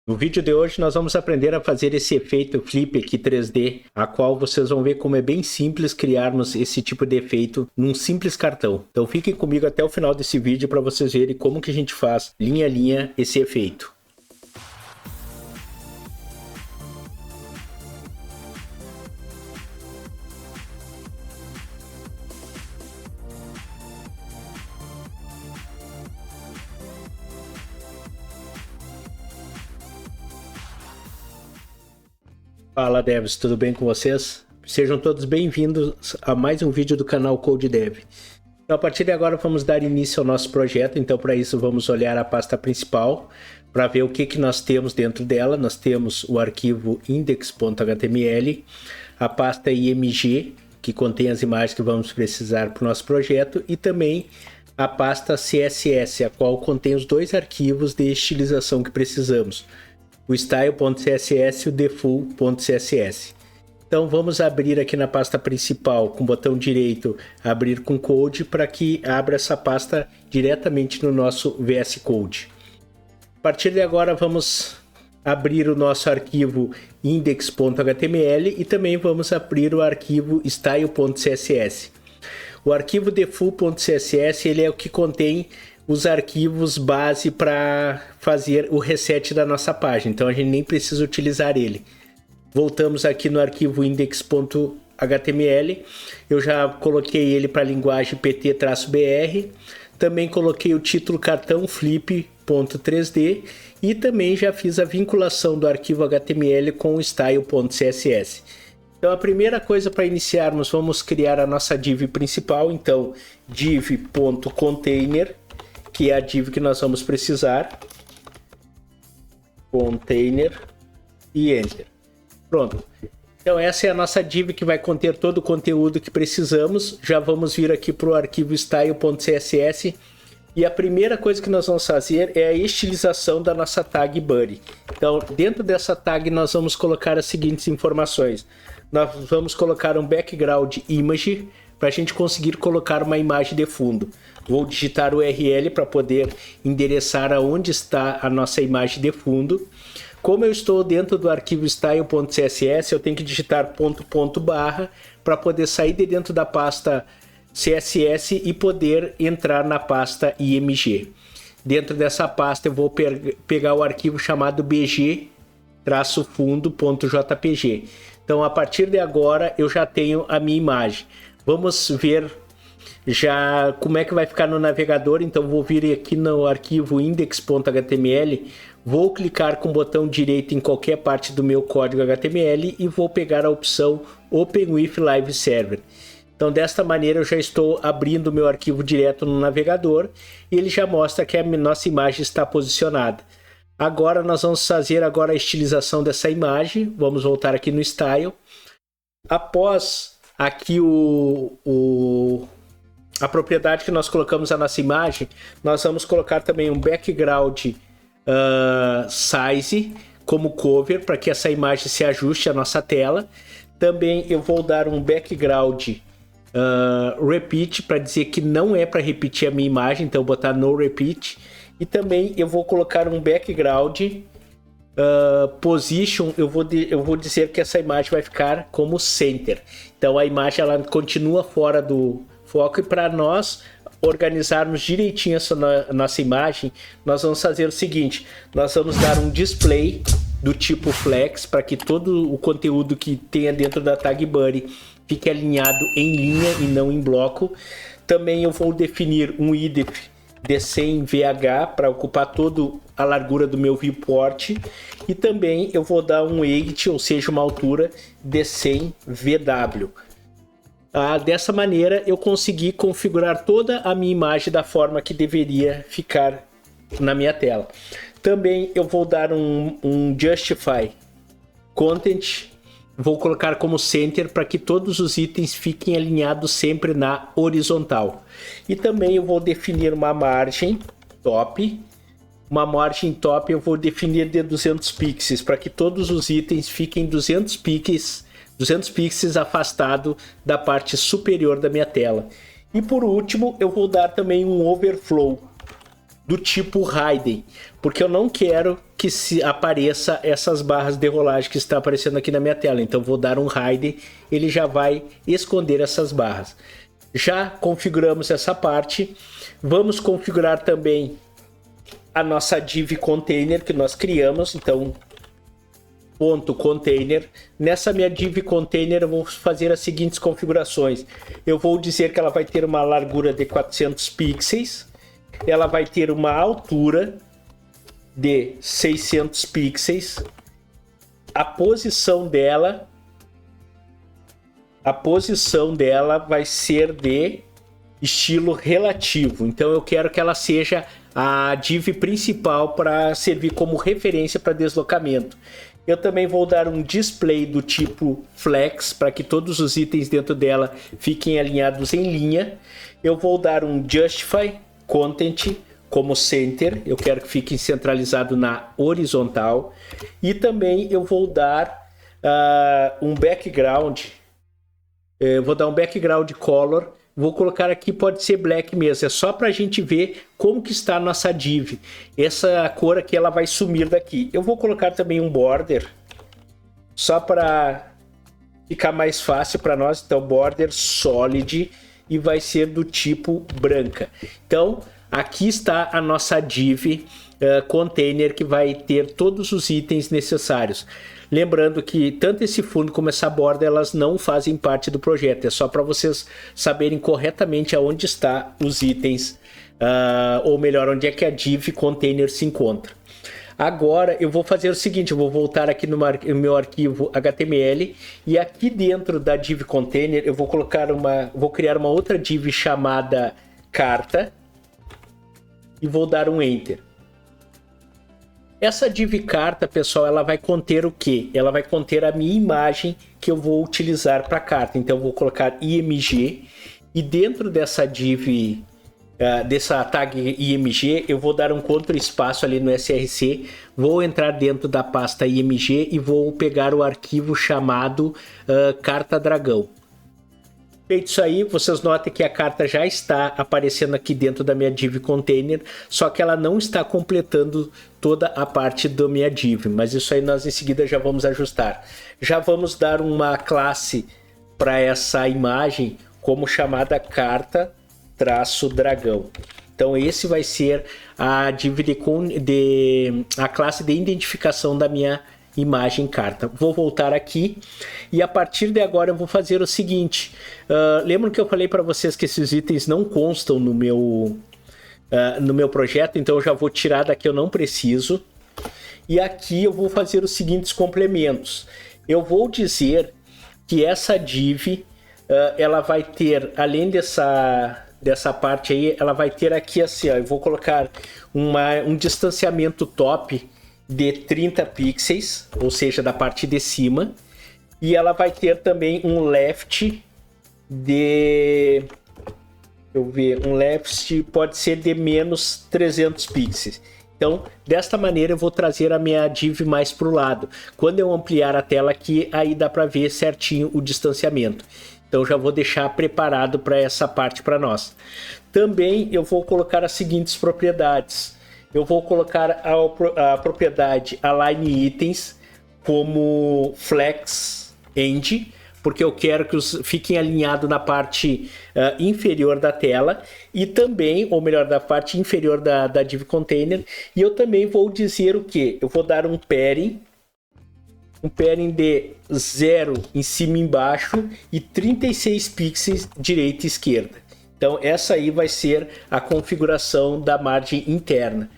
No vídeo de hoje nós vamos aprender a fazer esse efeito flip aqui 3D, a qual vocês vão ver como é bem simples criarmos esse tipo de efeito num simples cartão. Então fiquem comigo até o final desse vídeo para vocês verem como que a gente faz linha a linha esse efeito. Fala devs, tudo bem com vocês? Sejam todos bem-vindos a mais um vídeo do canal Code Dev. Então, a partir de agora vamos dar início ao nosso projeto, então para isso vamos olhar a pasta principal para ver o que nós temos dentro dela. Nós temos o arquivo index.html, a pasta img, que contém as imagens que vamos precisar para o nosso projeto, e também a pasta css, a qual contém os dois arquivos de estilização que precisamos, o style.css e o default.css. Então vamos abrir aqui na pasta principal com o botão direito abrir com code para que abra essa pasta diretamente no nosso VS Code. A partir de agora vamos abrir o nosso arquivo index.html e também vamos abrir o arquivo style.css. O arquivo default.css ele é o que contém os arquivos base para fazer o reset da nossa página, então a gente nem precisa utilizar ele. Voltamos aqui no arquivo index.html, eu já coloquei ele para a linguagem pt-br, também coloquei o título cartão flip.3d e também já fiz a vinculação do arquivo HTML com o style.css. Então a primeira coisa para iniciarmos, vamos criar a nossa div principal, então div.container, que é a div que nós vamos precisar, container e enter. Pronto. Então essa é a nossa div que vai conter todo o conteúdo que precisamos. Já vamos vir aqui para o arquivo style.css e a primeira coisa que nós vamos fazer é a estilização da nossa tag body. Então dentro dessa tag nós vamos colocar as seguintes informações. Nós vamos colocar um background image para a gente conseguir colocar uma imagem de fundo. Vou digitar o URL para poder endereçar aonde está a nossa imagem de fundo. Como eu estou dentro do arquivo style.css, eu tenho que digitar // para poder sair de dentro da pasta CSS e poder entrar na pasta img. Dentro dessa pasta eu vou pegar o arquivo chamado bg-fundo.jpg. Então a partir de agora eu já tenho a minha imagem. Vamos ver já como é que vai ficar no navegador. Então vou vir aqui no arquivo index.html, vou clicar com o botão direito em qualquer parte do meu código HTML e vou pegar a opção Open with Live Server. Então desta maneira eu já estou abrindo o meu arquivo direto no navegador e ele já mostra que a nossa imagem está posicionada. Agora nós vamos fazer agora a estilização dessa imagem. Vamos voltar aqui no Style. Após aqui a propriedade que nós colocamos a nossa imagem, nós vamos colocar também um background size como cover para que essa imagem se ajuste à nossa tela. Também eu vou dar um background repeat para dizer que não é para repetir a minha imagem, então eu vou botar no repeat. E também eu vou colocar um background position, eu vou dizer que essa imagem vai ficar como center. Então a imagem ela continua fora do foco e para nós organizarmos direitinho essa nossa imagem, nós vamos fazer o seguinte, nós vamos dar um display do tipo flex para que todo o conteúdo que tenha dentro da tag body fique alinhado em linha e não em bloco. Também eu vou definir um idef de 100 VH para ocupar toda a largura do meu viewport e também eu vou dar um height, ou seja, uma altura de 100 VW. Dessa maneira eu consegui configurar toda a minha imagem da forma que deveria ficar na minha tela. Também eu vou dar um justify content, vou colocar como center para que todos os itens fiquem alinhados sempre na horizontal. E também eu vou definir uma margem top. Uma margem top eu vou definir de 200 pixels para que todos os itens fiquem 200 pixels afastado da parte superior da minha tela. E por último eu vou dar também um overflow do tipo hidden, porque eu não quero que se apareça essas barras de rolagem que está aparecendo aqui na minha tela. Então vou dar um hide, ele já vai esconder essas barras. Já configuramos essa parte. Vamos configurar também a nossa div container que nós criamos. Então ponto container. Nessa minha div container eu vou fazer as seguintes configurações. Eu vou dizer que ela vai ter uma largura de 400 pixels. Ela vai ter uma altura de 600 pixels. A posição dela vai ser de estilo relativo. Então eu quero que ela seja a div principal para servir como referência para deslocamento. Eu também vou dar um display do tipo flex para que todos os itens dentro dela fiquem alinhados em linha. Eu vou dar um justify content como center, eu quero que fique centralizado na horizontal. E também eu vou dar um background, vou dar um background color, vou colocar aqui, pode ser black mesmo, é só para a gente ver como que está a nossa div. Essa cor aqui ela vai sumir daqui. Eu vou colocar também um border, só para ficar mais fácil para nós. Então border solid e vai ser do tipo branca. Então aqui está a nossa div container que vai ter todos os itens necessários. Lembrando que tanto esse fundo como essa borda elas não fazem parte do projeto. É só para vocês saberem corretamente aonde está os itens, ou melhor, onde é que a div container se encontra. Agora eu vou fazer o seguinte, eu vou voltar aqui no meu arquivo HTML e aqui dentro da div container eu vou criar uma outra div chamada carta e vou dar um enter. Essa div carta, pessoal, ela vai conter o quê? Ela vai conter a minha imagem que eu vou utilizar para a carta. Então eu vou colocar img e dentro dessa div, dessa tag img, eu vou dar um contra espaço ali no src, vou entrar dentro da pasta img e vou pegar o arquivo chamado carta dragão. Feito isso aí, vocês notem que a carta já está aparecendo aqui dentro da minha div container, só que ela não está completando toda a parte da minha div, mas isso aí nós em seguida já vamos ajustar. Já vamos dar uma classe para essa imagem como chamada carta-dragão. Então esse vai ser a div a classe de identificação da minha imagem carta. Vou voltar aqui e a partir de agora eu vou fazer o seguinte. Lembram que eu falei para vocês que esses itens não constam no meu projeto, então eu já vou tirar daqui, eu não preciso. E aqui eu vou fazer os seguintes complementos. Eu vou dizer que essa div ela vai ter, além dessa parte aí, ela vai ter aqui assim, ó, eu vou colocar um distanciamento top de 30 pixels, ou seja, da parte de cima, e ela vai ter também um left pode ser de menos 300 pixels. Então, desta maneira eu vou trazer a minha div mais para o lado. Quando eu ampliar a tela aqui, aí dá para ver certinho o distanciamento. Então já vou deixar preparado para essa parte para nós. Também eu vou colocar as seguintes propriedades. Eu vou colocar a propriedade align itens como flex end, porque eu quero que fiquem alinhados na parte inferior da tela e também, ou melhor, da parte inferior da div container. E eu também vou dizer o que? Eu vou dar um padding de 0 em cima e embaixo e 36 pixels direita e esquerda. Então essa aí vai ser a configuração da margem interna.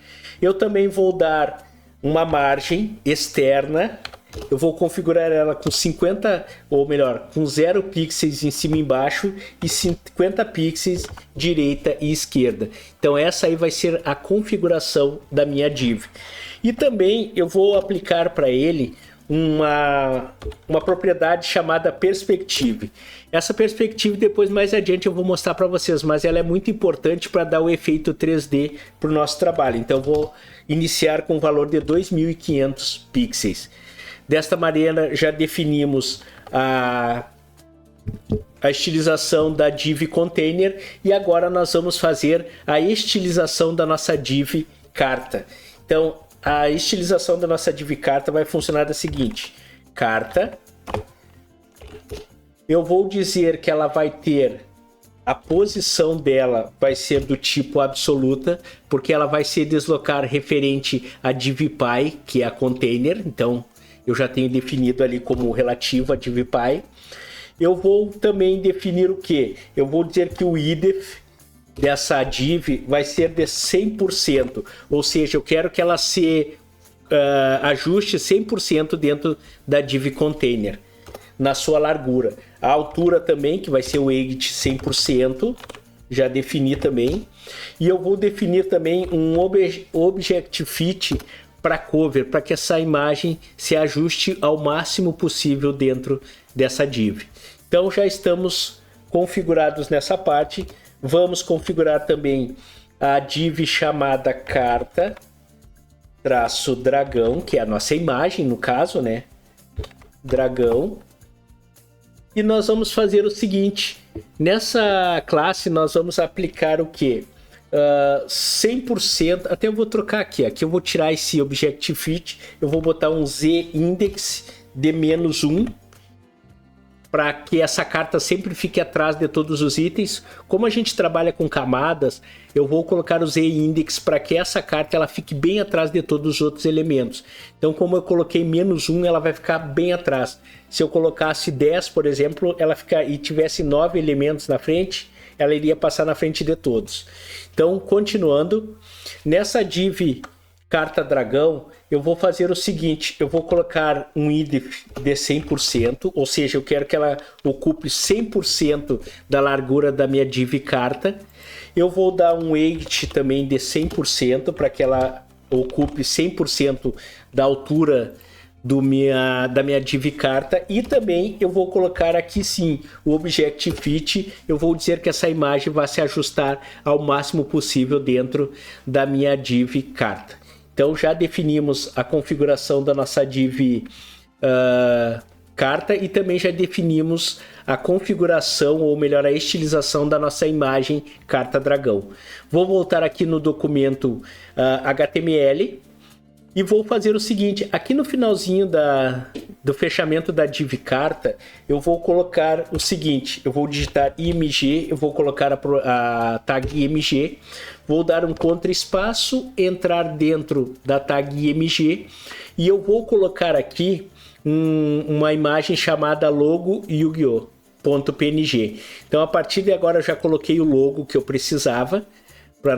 Eu também vou dar uma margem externa. Eu vou configurar ela com 50, ou melhor, com 0 pixels em cima e embaixo e 50 pixels direita e esquerda. Então essa aí vai ser a configuração da minha div. E também eu vou aplicar para ele uma propriedade chamada perspective. Essa perspective depois mais adiante eu vou mostrar para vocês, mas ela é muito importante para dar o efeito 3D para o nosso trabalho. Então eu vou iniciar com um valor de 2500 pixels. Desta maneira já definimos a estilização da div container e agora nós vamos fazer a estilização da nossa div carta. Então a estilização da nossa div carta vai funcionar da seguinte: carta, eu vou dizer que ela vai ter a posição dela vai ser do tipo absoluta, porque ela vai se deslocar referente a divpy, que é a container. Então eu já tenho definido ali como relativo a divpy. Eu vou também definir o que? Eu vou dizer que o idef dessa div vai ser de 100%, ou seja, eu quero que ela se ajuste 100% dentro da div container, na sua largura. A altura também, que vai ser o height 100%, já defini também. E eu vou definir também um object fit para cover, para que essa imagem se ajuste ao máximo possível dentro dessa div. Então já estamos configurados nessa parte. Vamos configurar também a div chamada carta traço dragão, que é a nossa imagem no caso, né? Dragão. E nós vamos fazer o seguinte: nessa classe nós vamos aplicar o que? 100%, até eu vou trocar aqui eu vou tirar esse object fit, eu vou botar um z index de -1, para que essa carta sempre fique atrás de todos os itens. Como a gente trabalha com camadas, eu vou colocar o z-index para que essa carta ela fique bem atrás de todos os outros elementos. Então, como eu coloquei -1, ela vai ficar bem atrás. Se eu colocasse 10, por exemplo, e tivesse 9 elementos na frente, ela iria passar na frente de todos. Então, continuando, nessa div carta dragão, eu vou fazer o seguinte: eu vou colocar um idef de 100%, ou seja, eu quero que ela ocupe 100% da largura da minha div carta. Eu vou dar um height também de 100%, para que ela ocupe 100% da altura da minha div carta. E também eu vou colocar aqui sim o object fit. Eu vou dizer que essa imagem vai se ajustar ao máximo possível dentro da minha div carta. Então já definimos a configuração da nossa div carta e também já definimos a configuração, ou melhor, a estilização da nossa imagem carta dragão. Vou voltar aqui no documento HTML e vou fazer o seguinte: aqui no finalzinho do fechamento da div carta, eu vou colocar o seguinte: eu vou digitar img, eu vou colocar a tag img, vou dar um contraespaço, entrar dentro da tag img e eu vou colocar aqui uma imagem chamada logo Yu-Gi-Oh!.png. Então a partir de agora eu já coloquei o logo que eu precisava para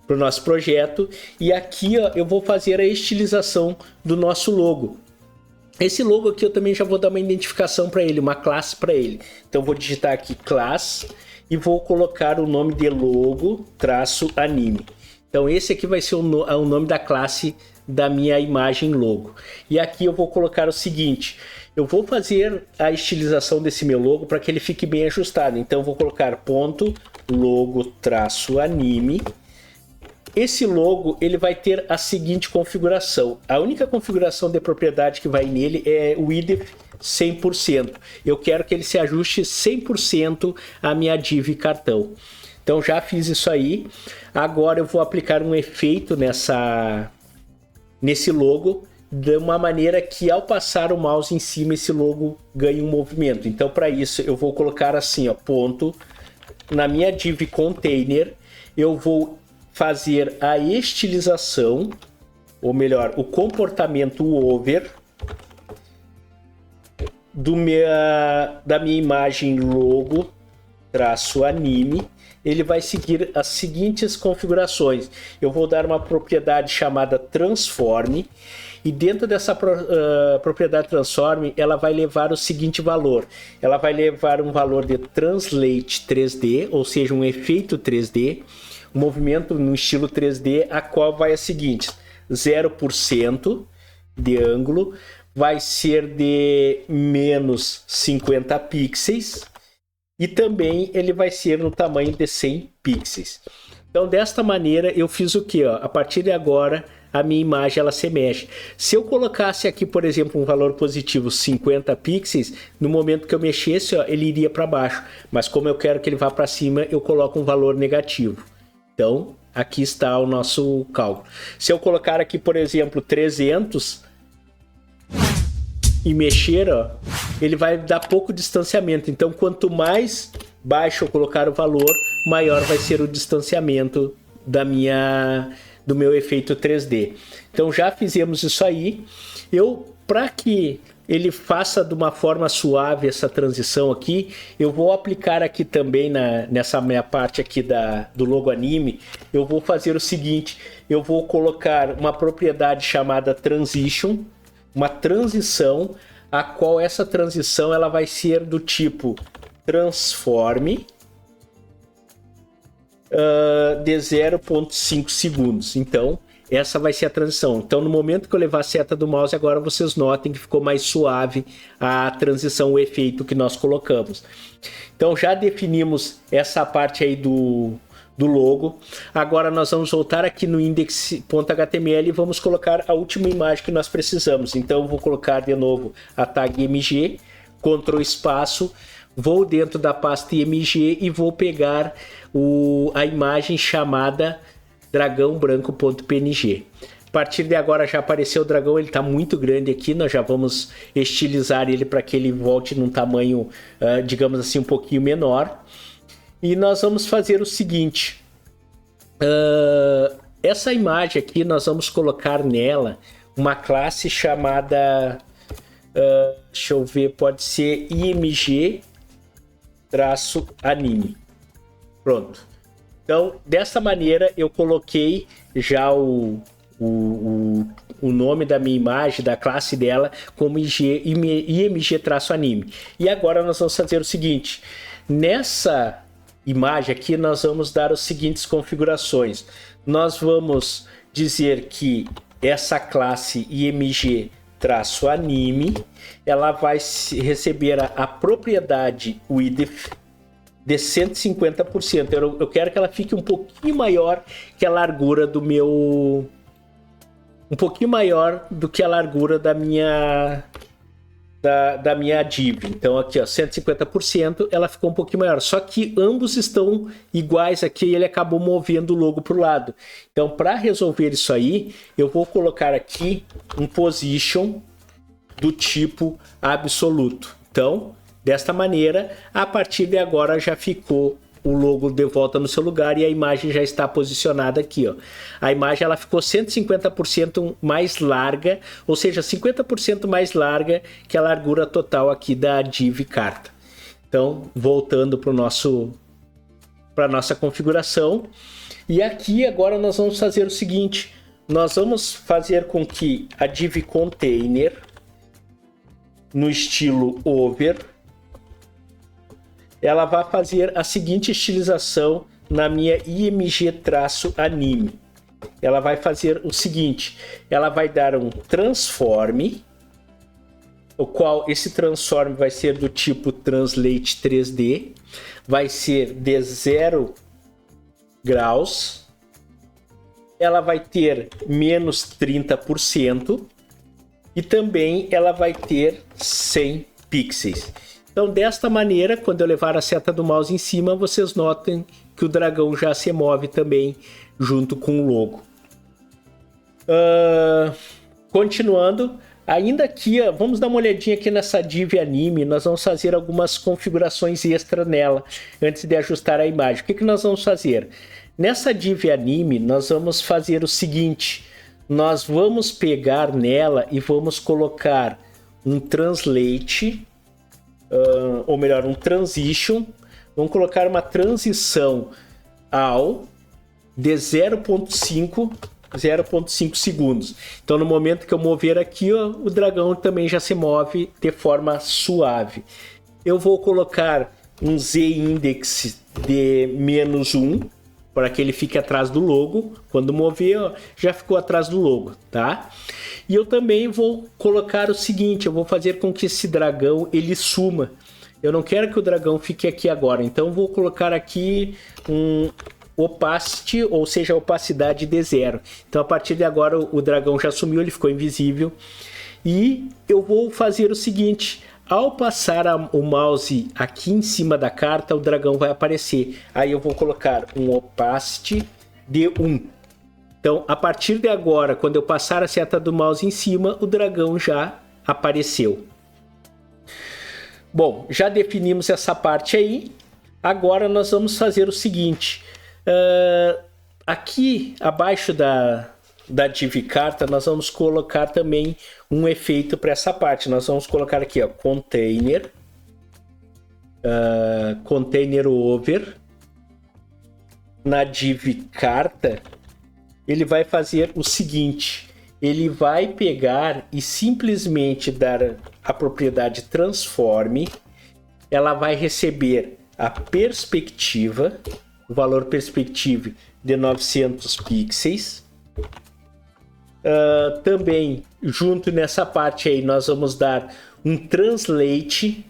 o nosso projeto, e aqui eu vou fazer a estilização do nosso logo. Esse logo aqui eu também já vou dar uma identificação para ele, uma classe para ele. Então vou digitar aqui class e vou colocar o nome de logo-anime. Então esse aqui vai ser o nome da classe da minha imagem logo. E aqui eu vou colocar o seguinte: eu vou fazer a estilização desse meu logo para que ele fique bem ajustado. Então eu vou colocar ponto logo-anime. Esse logo ele vai ter a seguinte configuração. A única configuração de propriedade que vai nele é o idef 100%. Eu quero que ele se ajuste 100% à minha div cartão. Então já fiz isso aí. Agora eu vou aplicar um efeito nesse logo, de uma maneira que ao passar o mouse em cima esse logo ganhe um movimento. Então para isso eu vou colocar assim, ponto, na minha div container eu vou fazer a estilização, ou melhor, o comportamento over da minha imagem logo-anime. Ele vai seguir as seguintes configurações. Eu vou dar uma propriedade chamada transform, e dentro dessa propriedade transform, ela vai levar o seguinte valor. Ela vai levar um valor de translate 3D, ou seja, um efeito 3D, um movimento no estilo 3D, a qual vai a seguinte: 0% de ângulo, vai ser de menos 50 pixels, e também ele vai ser no tamanho de 100 pixels. Então desta maneira eu fiz o que? A partir de agora a minha imagem ela se mexe. Se eu colocasse aqui, por exemplo, um valor positivo 50 pixels, no momento que eu mexesse, ele iria para baixo. Mas como eu quero que ele vá para cima, eu coloco um valor negativo. Então aqui está o nosso cálculo. Se eu colocar aqui, por exemplo, 300 e mexer, ó, ele vai dar pouco distanciamento. Então, quanto mais baixo eu colocar o valor, maior vai ser o distanciamento do meu efeito 3D. Então, já fizemos isso aí. Para que ele faça de uma forma suave essa transição aqui, eu vou aplicar aqui também nessa minha parte aqui do logo anime, eu vou fazer o seguinte, eu vou colocar uma propriedade chamada transition, uma transição, a qual essa transição ela vai ser do tipo transforme de 0,5 segundos. Então, essa vai ser a transição. Então, no momento que eu levar a seta do mouse, agora vocês notem que ficou mais suave a transição, o efeito que nós colocamos. Então, já definimos essa parte aí do logo. Agora, nós vamos voltar aqui no index.html e vamos colocar a última imagem que nós precisamos. Então, eu vou colocar de novo a tag img, Ctrl espaço, vou dentro da pasta img e vou pegar a imagem chamada dragãobranco.png. A partir de agora já apareceu o dragão, ele está muito grande aqui, nós já vamos estilizar ele para que ele volte num tamanho, digamos assim, um pouquinho menor. E nós vamos fazer o seguinte, essa imagem aqui nós vamos colocar nela uma classe chamada, deixa eu ver, pode ser img-anime. Pronto. Então, dessa maneira, eu coloquei já o nome da minha imagem, da classe dela, como img-anime. E agora nós vamos fazer o seguinte, nessa imagem aqui nós vamos dar as seguintes configurações. Nós vamos dizer que essa classe img-anime, ela vai receber a propriedade width de 150%. Eu quero que ela fique um pouquinho maior que a largura do meu... Um pouquinho maior do que a largura da minha div. Então aqui, ó, 150%, ela ficou um pouquinho maior. Só que ambos estão iguais aqui e ele acabou movendo o logo para o lado. Então, para resolver isso aí, eu vou colocar aqui um position do tipo absoluto. Então, desta maneira, a partir de agora já ficou o logo de volta no seu lugar e a imagem já está posicionada aqui, ó. A imagem ela ficou 150% mais larga, ou seja, 50% mais larga que a largura total aqui da div carta. Então, voltando para a nossa configuração. E aqui agora nós vamos fazer o seguinte, nós vamos fazer com que a div container no estilo over, ela vai fazer a seguinte estilização na minha img-anime. Ela vai fazer o seguinte, ela vai dar um transforme, o qual esse transforme vai ser do tipo translate 3D, vai ser de 0 graus, ela vai ter menos 30% e também ela vai ter 100 pixels. Então, desta maneira, quando eu levar a seta do mouse em cima, vocês notem que o dragão já se move também junto com o logo. Continuando, ainda aqui, ó, vamos dar uma olhadinha aqui nessa div anime, nós vamos fazer algumas configurações extra nela, antes de ajustar a imagem. O que nós vamos fazer? Nessa div anime, nós vamos fazer o seguinte, nós vamos pegar nela e vamos colocar um translate, ou melhor, um transition, vamos colocar uma transição ao de 0,5 segundos. Então, no momento que eu mover aqui, ó, o dragão também já se move de forma suave. Eu vou colocar um z-index de -1, para que ele fique atrás do logo. Quando mover, ó, já ficou atrás do logo, tá? E eu também vou colocar o seguinte, eu vou fazer com que esse dragão ele suma. Eu não quero que o dragão fique aqui agora, então vou colocar aqui um opacity, ou seja, opacidade de 0. Então a partir de agora o dragão já sumiu, ele ficou invisível. E eu vou fazer o seguinte, ao passar o mouse aqui em cima da carta, o dragão vai aparecer. Aí eu vou colocar um opacity de 1. Então, a partir de agora, quando eu passar a seta do mouse em cima, o dragão já apareceu. Bom, já definimos essa parte aí. Agora nós vamos fazer o seguinte. Aqui abaixo da div carta, nós vamos colocar também um efeito para essa parte. Nós vamos colocar aqui, ó, container over. Na div carta, ele vai fazer o seguinte: ele vai pegar e simplesmente dar a propriedade transforme. Ela vai receber a perspectiva, o valor perspectiva de 900 pixels. Também, junto nessa parte aí, nós vamos dar um translate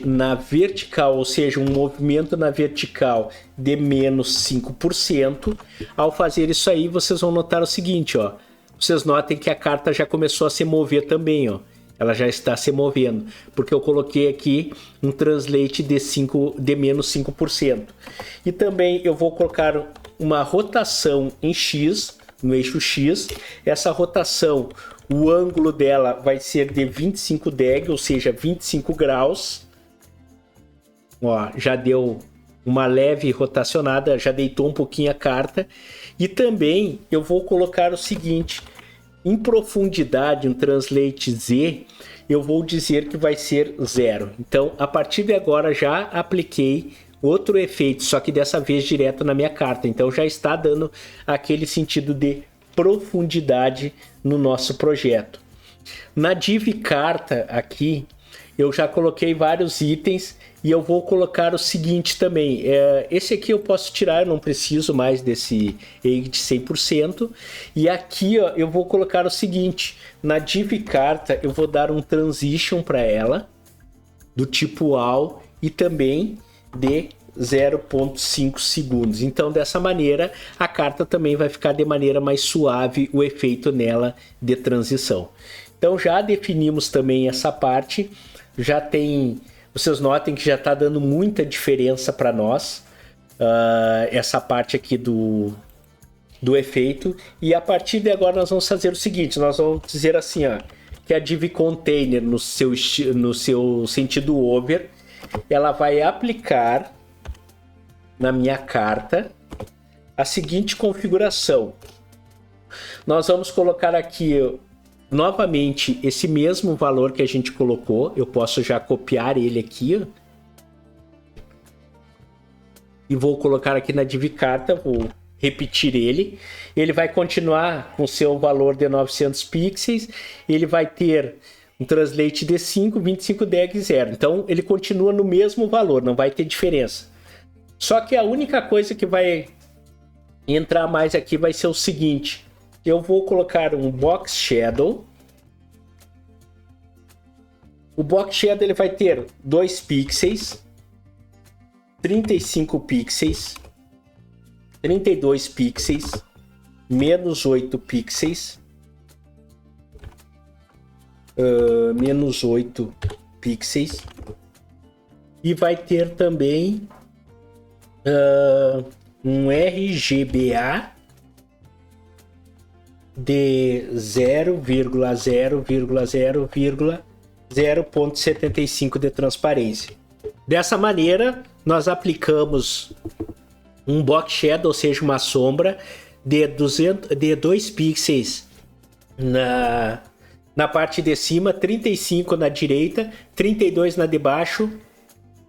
na vertical, ou seja, um movimento na vertical de menos 5%. Ao fazer isso aí, vocês vão notar o seguinte, ó. Vocês notem que a carta já começou a se mover também, ó. Ela já está se movendo, porque eu coloquei aqui um translate de menos 5%. E também eu vou colocar uma rotação em X, no eixo X. Essa rotação, o ângulo dela vai ser de 25 deg, ou seja, 25 graus. Ó, já deu uma leve rotacionada, já deitou um pouquinho a carta. E também eu vou colocar o seguinte: em profundidade, um translate Z, eu vou dizer que vai ser 0. Então, a partir de agora, já apliquei outro efeito, só que dessa vez direto na minha carta. Então, já está dando aquele sentido de profundidade no nosso projeto. Na div carta aqui, eu já coloquei vários itens e eu vou colocar o seguinte também. Esse aqui eu posso tirar, eu não preciso mais desse age 100%. E aqui, ó, eu vou colocar o seguinte. Na div carta eu vou dar um transition para ela, do tipo all, e também de 0,5 segundos. Então, dessa maneira, a carta também vai ficar de maneira mais suave o efeito nela de transição. Então, já definimos também essa parte. Já tem... Vocês notem que já está dando muita diferença para nós, essa parte aqui do efeito. E a partir de agora nós vamos fazer o seguinte, nós vamos dizer assim, ó, que a div container no seu sentido over, ela vai aplicar na minha carta a seguinte configuração. Nós vamos colocar aqui novamente esse mesmo valor que a gente colocou. Eu posso já copiar ele aqui, ó, e vou colocar aqui na div carta, vou repetir ele. Ele vai continuar com seu valor de 900 pixels, ele vai ter um translate de 5, 25 deg 0. Então ele continua no mesmo valor, não vai ter diferença. Só que a única coisa que vai entrar mais aqui vai ser o seguinte: eu vou colocar um box shadow. O box shadow ele vai ter 2 pixels, 35 pixels, 32 pixels, menos 8 pixels, menos 8 pixels, e vai ter também um RGBA de 0,0,0,0.75 de transparência. Dessa maneira, nós aplicamos um box shadow, ou seja, uma sombra de 2 pixels na parte de cima, 35 na direita, 32 na de baixo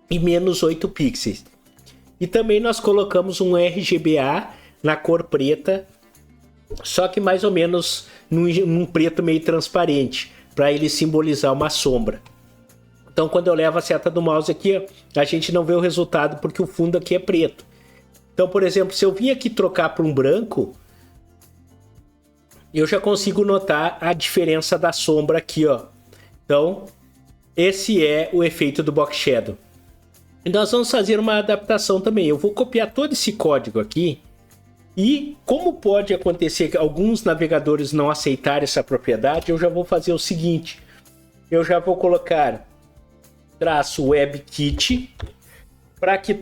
e menos 8 pixels. E também nós colocamos um RGBA na cor preta, só que mais ou menos num preto meio transparente, para ele simbolizar uma sombra. Então, quando eu levo a seta do mouse aqui, a gente não vê o resultado porque o fundo aqui é preto. Então, por exemplo, se eu vim aqui trocar para um branco, eu já consigo notar a diferença da sombra aqui, ó. Então, esse é o efeito do box shadow. E nós vamos fazer uma adaptação também. Eu vou copiar todo esse código aqui. E como pode acontecer que alguns navegadores não aceitarem essa propriedade, eu já vou fazer o seguinte. Eu já vou colocar traço WebKit para que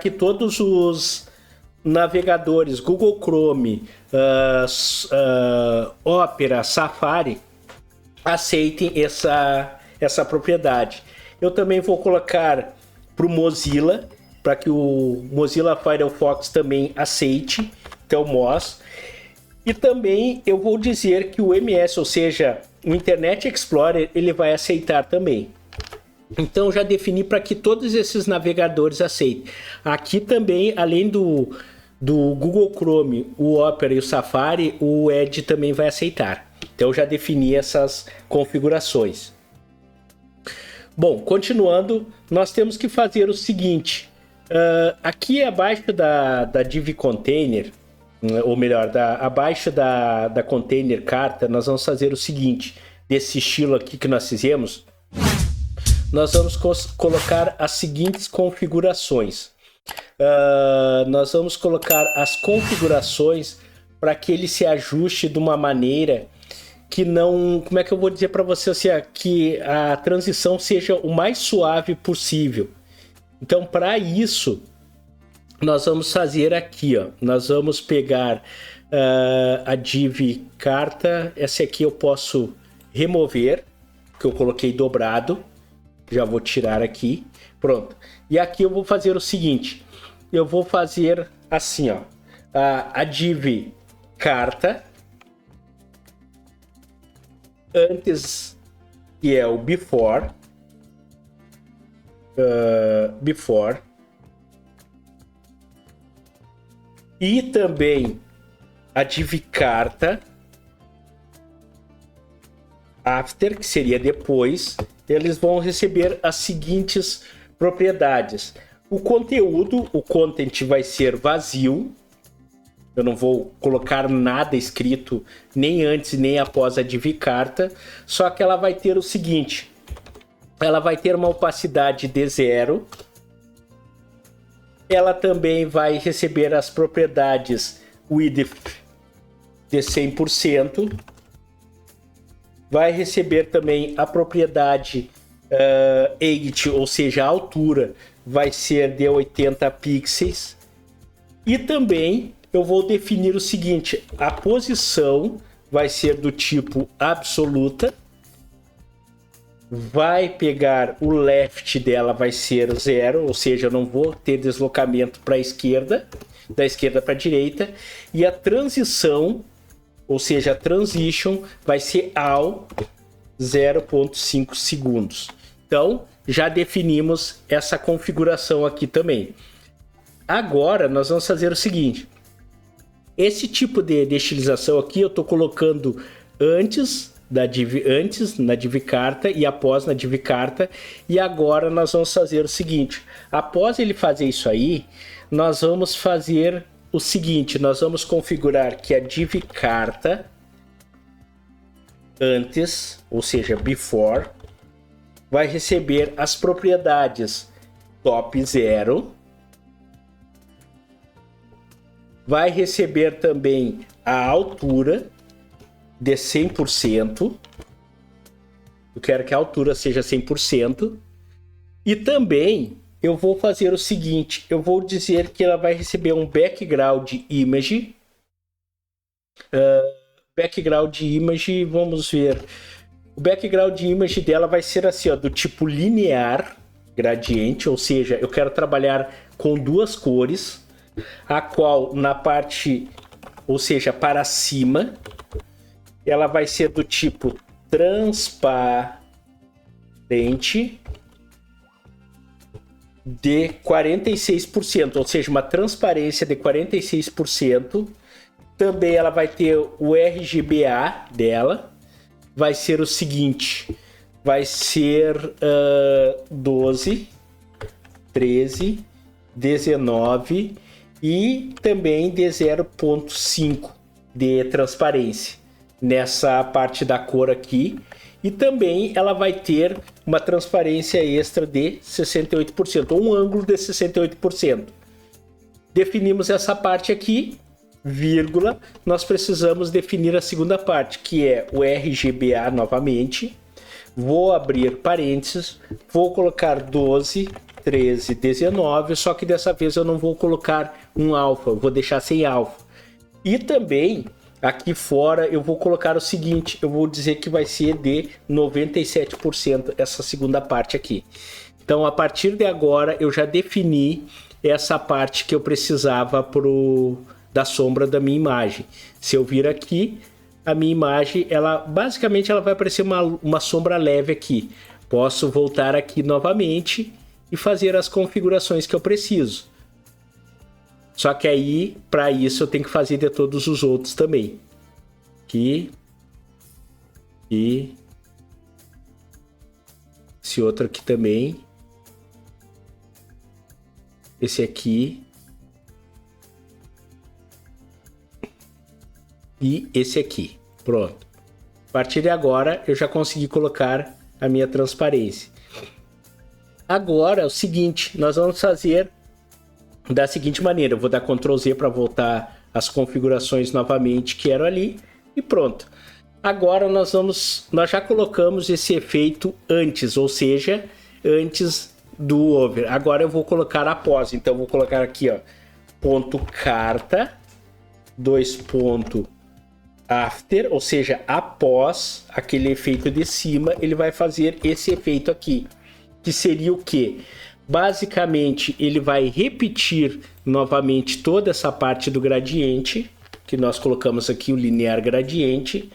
todos os navegadores Google Chrome, Opera, Safari aceitem essa propriedade. Eu também vou colocar para o Mozilla, para que o Mozilla Firefox também aceite, então MOZ. E também eu vou dizer que o MS, ou seja, o Internet Explorer, ele vai aceitar também. Então já defini para que todos esses navegadores aceitem. Aqui também, além do Google Chrome, o Opera e o Safari, o Edge também vai aceitar. Então já defini essas configurações. Bom, continuando, nós temos que fazer o seguinte. Aqui abaixo da div container, ou melhor, abaixo da container carta, nós vamos fazer o seguinte. Desse estilo aqui que nós fizemos, nós vamos colocar as seguintes configurações. Nós vamos colocar as configurações para que ele se ajuste de uma maneira que não... Como é que eu vou dizer para você assim, que a transição seja o mais suave possível. Então, para isso, nós vamos fazer aqui, ó. Nós vamos pegar a div carta. Essa aqui eu posso remover, que eu coloquei dobrado. Já vou tirar aqui. Pronto. E aqui eu vou fazer o seguinte. Eu vou fazer assim, ó. A div carta. Antes, que é o before. Before. E também a div carta. After, que seria depois. Eles vão receber as seguintes propriedades. O conteúdo, o content vai ser vazio. Eu não vou colocar nada escrito nem antes nem após a div carta. Só que ela vai ter o seguinte. Ela vai ter uma opacidade de 0. Ela também vai receber as propriedades width de 100%. Vai receber também a propriedade height, ou seja, a altura vai ser de 80 pixels. E também eu vou definir o seguinte, a posição vai ser do tipo absoluta. Vai pegar o left dela, vai ser 0, ou seja, eu não vou ter deslocamento para a esquerda, da esquerda para a direita. E a transição, ou seja, a transition, vai ser ao 0,5 segundos. Então, já definimos essa configuração aqui também. Agora, nós vamos fazer o seguinte. Esse tipo de estilização aqui, eu estou colocando antes na div carta e após na div carta. E agora nós vamos fazer o seguinte. Após ele fazer isso aí, nós vamos fazer o seguinte, nós vamos configurar que a div carta antes, ou seja, before, vai receber as propriedades top 0, vai receber também a altura de 100%, eu quero que a altura seja 100%, e também eu vou fazer o seguinte, eu vou dizer que ela vai receber um background image. Background image, vamos ver. O background image dela vai ser assim, ó, do tipo linear, gradiente, ou seja, eu quero trabalhar com duas cores, a qual na parte, ou seja, para cima, ela vai ser do tipo transparente de 46%, ou seja, uma transparência de 46%. Também ela vai ter o RGBA dela, vai ser o seguinte, vai ser 12, 13, 19 e também de 0,5 de transparência nessa parte da cor aqui. E também ela vai ter uma transparência extra de 68%, ou um ângulo de 68%. Definimos essa parte aqui, vírgula, nós precisamos definir a segunda parte, que é o RGBA novamente. Vou abrir parênteses, vou colocar 12, 13, 19, só que dessa vez eu não vou colocar um alfa, eu vou deixar sem alfa. E também, aqui fora, eu vou colocar o seguinte, eu vou dizer que vai ser de 97% essa segunda parte aqui. Então, a partir de agora, eu já defini essa parte que eu precisava da sombra da minha imagem. Se eu vir aqui, a minha imagem, basicamente ela vai aparecer uma sombra leve aqui. Posso voltar aqui novamente e fazer as configurações que eu preciso. Só que aí, para isso, eu tenho que fazer de todos os outros também. Aqui. E esse outro aqui também. Esse aqui. E esse aqui. Pronto. A partir de agora, eu já consegui colocar a minha transparência. Agora é o seguinte, nós vamos fazer da seguinte maneira, eu vou dar Ctrl Z para voltar as configurações novamente que eram ali e pronto. Agora nós já colocamos esse efeito antes, ou seja, antes do over. Agora eu vou colocar após, então eu vou colocar aqui, ó, ponto carta, 2 ponto after, ou seja, após aquele efeito de cima, ele vai fazer esse efeito aqui, que seria o quê? Basicamente, ele vai repetir novamente toda essa parte do gradiente, que nós colocamos aqui o linear gradiente,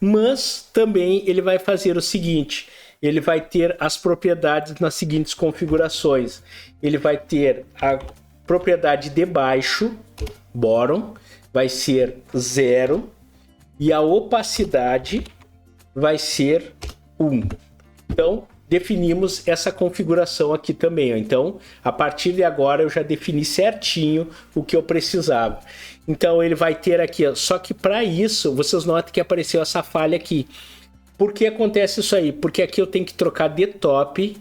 mas também ele vai fazer o seguinte, ele vai ter as propriedades nas seguintes configurações. Ele vai ter a propriedade de baixo, bottom, vai ser 0, e a opacidade vai ser 1. Então, definimos essa configuração aqui também. Ó. Então, a partir de agora, eu já defini certinho o que eu precisava. Então, ele vai ter aqui, ó, só que para isso, vocês notam que apareceu essa falha aqui. Por que acontece isso aí? Porque aqui eu tenho que trocar de top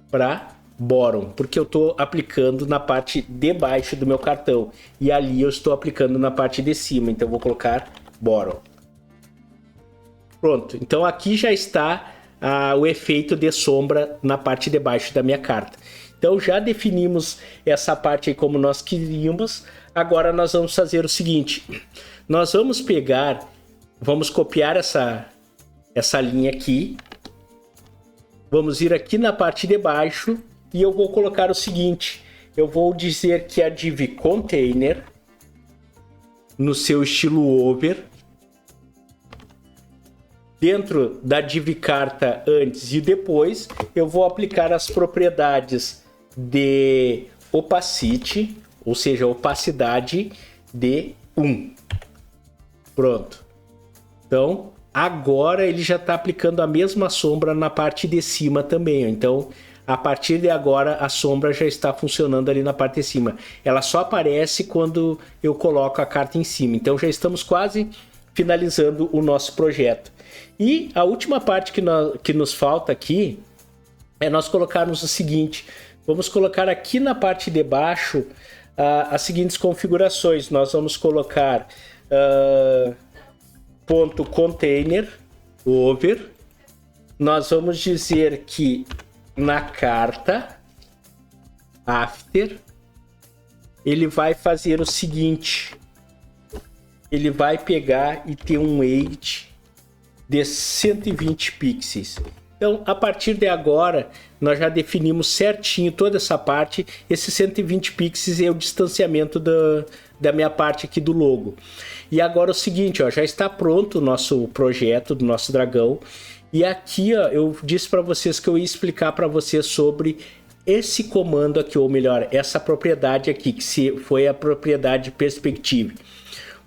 para bottom, porque eu estou aplicando na parte de baixo do meu cartão. E ali eu estou aplicando na parte de cima. Então, eu vou colocar bottom. Pronto, então aqui já está o efeito de sombra na parte de baixo da minha carta. Então já definimos essa parte aí como nós queríamos. Agora nós vamos fazer o seguinte, nós vamos vamos copiar essa linha aqui, vamos ir aqui na parte de baixo e eu vou colocar o seguinte, eu vou dizer que a div container, no seu estilo over, dentro da div carta antes e depois, eu vou aplicar as propriedades de opacity, ou seja, opacidade de 1. Pronto. Então, agora ele já está aplicando a mesma sombra na parte de cima também. Então, a partir de agora, a sombra já está funcionando ali na parte de cima. Ela só aparece quando eu coloco a carta em cima. Então, já estamos quase finalizando o nosso projeto. E a última parte que nos falta aqui é nós colocarmos o seguinte, vamos colocar aqui na parte de baixo as seguintes configurações. Nós vamos colocar ponto container over, nós vamos dizer que na carta after ele vai fazer o seguinte, ele vai pegar e ter um weight de 120 pixels. Então, a partir de agora, nós já definimos certinho toda essa parte. Esse 120 pixels é o distanciamento da minha parte aqui do logo. E agora é o seguinte, ó, já está pronto o nosso projeto do nosso dragão. E aqui, ó, eu disse para vocês que eu ia explicar para vocês sobre esse comando aqui, ou melhor, essa propriedade aqui, que foi a propriedade perspective.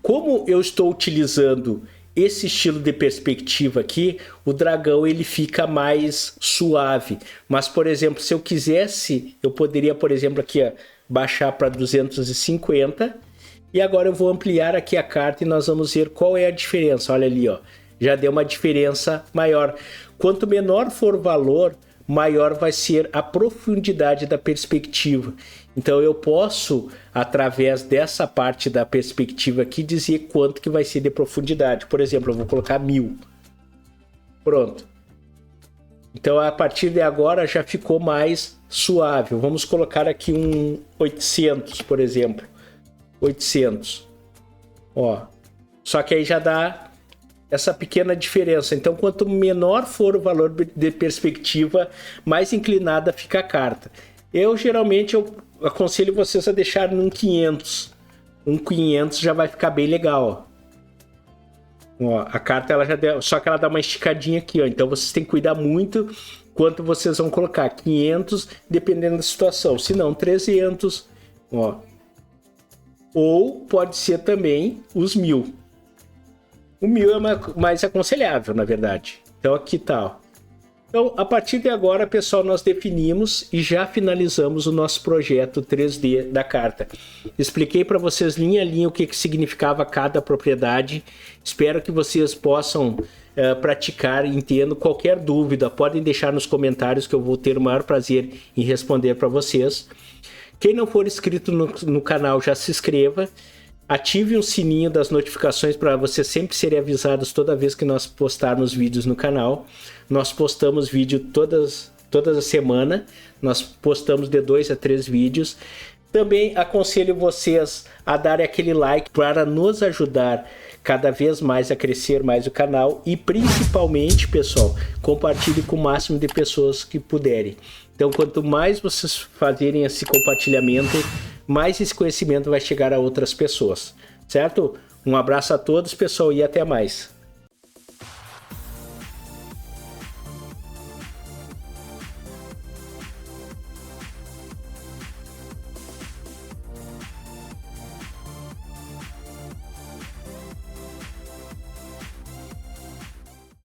Como eu estou utilizando esse estilo de perspectiva aqui, o dragão ele fica mais suave. Mas, por exemplo, se eu quisesse, eu poderia, por exemplo, aqui ó, baixar para 250. E agora eu vou ampliar aqui a carta e nós vamos ver qual é a diferença. Olha ali, ó, já deu uma diferença maior. Quanto menor for o valor, maior vai ser a profundidade da perspectiva. Então eu posso, através dessa parte da perspectiva aqui, dizer quanto que vai ser de profundidade. Por exemplo, eu vou colocar 1000. Pronto. Então a partir de agora já ficou mais suave. Vamos colocar aqui um 800, por exemplo. 800. Ó. Só que aí já dá essa pequena diferença. Então, quanto menor for o valor de perspectiva, mais inclinada fica a carta. Geralmente eu aconselho vocês a deixar num 500. Um 500 já vai ficar bem legal, ó. A carta ela já deu, só que ela dá uma esticadinha aqui, ó. Então vocês têm que cuidar muito quanto vocês vão colocar. 500, dependendo da situação. Se não, 300, ó. Ou pode ser também os 1000. O 1000 é mais aconselhável, na verdade. Então aqui tá, ó. Então, a partir de agora, pessoal, nós definimos e já finalizamos o nosso projeto 3D da carta. Expliquei para vocês linha a linha o que significava cada propriedade. Espero que vocês possam praticar e entendam. Qualquer dúvida, podem deixar nos comentários que eu vou ter o maior prazer em responder para vocês. Quem não for inscrito no canal, já se inscreva. Ative o sininho das notificações para vocês sempre serem avisados toda vez que nós postarmos vídeos no canal. Nós postamos vídeo todas as semanas. Nós postamos de 2 a 3 vídeos. Também aconselho vocês a darem aquele like para nos ajudar cada vez mais a crescer mais o canal. E principalmente, pessoal, compartilhe com o máximo de pessoas que puderem. Então, quanto mais vocês fazerem esse compartilhamento, mais esse conhecimento vai chegar a outras pessoas, certo? Um abraço a todos, pessoal, e até mais.